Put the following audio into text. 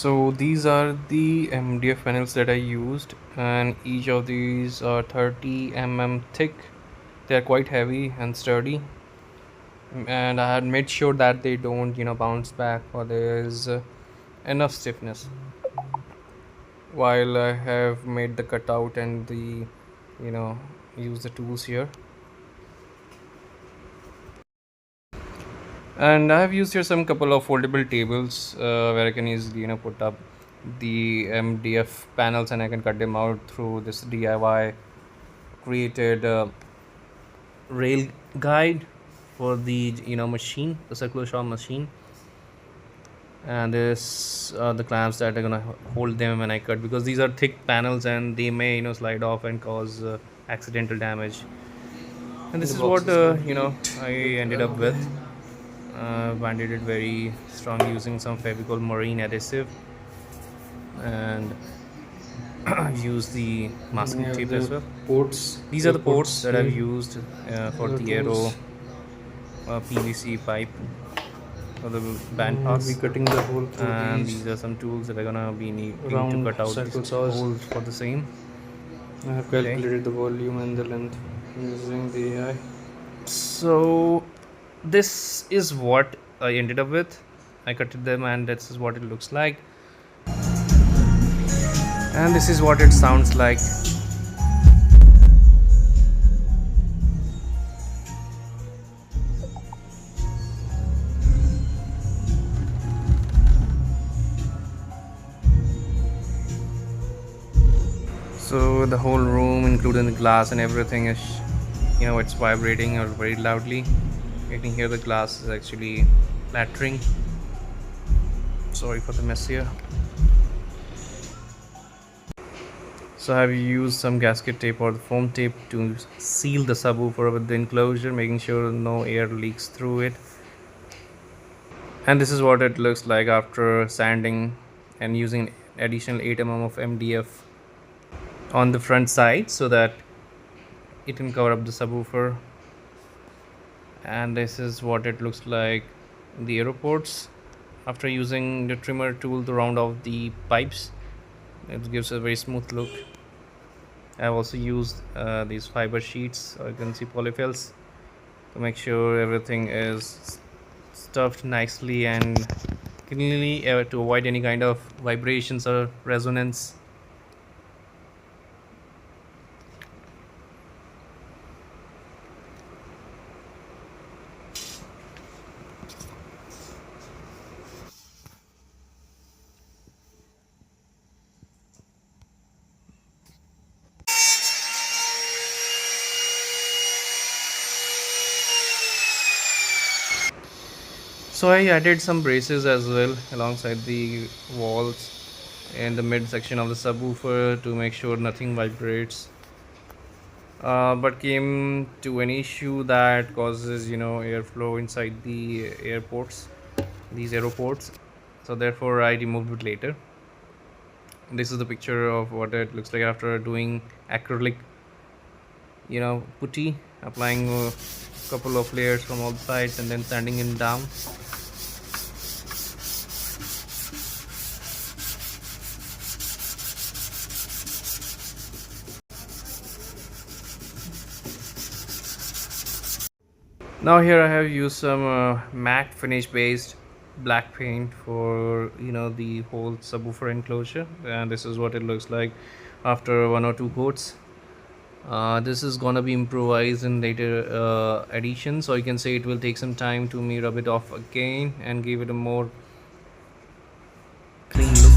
So these are the MDF panels that I used, and each of these are 30 mm thick. They are quite heavy and sturdy, and I had made sure that they don't, bounce back, or there is enough stiffness. While I have made the cutout and you know, use the tools here, and I have used here some couple of foldable tables where I can easily, put up the MDF panels, and I can cut them out through this DIY created rail guide for the machine, the circular saw machine. And this are the clamps that are gonna hold them when I cut, because these are thick panels and they may slide off and cause accidental damage. And this The is box what is I complete with ended up with. welding. Banded it very strong using some Fevicol marine adhesive, and I've used the And we masking have tape as the well. ports, These are air the ports ports that I've here, used for the the aero tools. PVC pipe for the band And we'll be pass. cutting the hole through And these these are some tools that are gonna be needing to round cut out these circle saws. holes for the same. I have Okay, calculated the volume and the length using the AI. so this is what I ended up with. I cut them, and this is what it looks like, and this is what it sounds like. So the whole room, including the glass and everything, is it's vibrating or very loudly. You can hear the glass is actually clattering. Sorry for the mess here. So I've used some gasket tape or the foam tape to seal the subwoofer with the enclosure, making sure no air leaks through it. And this is what it looks like after sanding and using additional 8 mm of MDF on the front side so that it can cover up the subwoofer. And this is what it looks like in the aeroports after using the trimmer tool to round off the pipes. It gives a very smooth look. I've also used these fiber sheets, or you can see polyfills, to make sure everything is stuffed nicely and cleanly to avoid any kind of vibrations or resonance. So I added some braces as well alongside the walls in the mid section of the subwoofer to make sure nothing vibrates. But came to an issue that causes airflow inside the airports, these aeroports. So therefore I removed it later. This is the picture of what it looks like after doing acrylic putty, applying a couple of layers from all sides and then sanding it down. Now here I have used some matte finish based black paint for the whole subwoofer enclosure, and this is what it looks like after one or two coats. This is gonna be improvised in later editions, so you can say it will take some time to me rub it off again and give it a more clean look.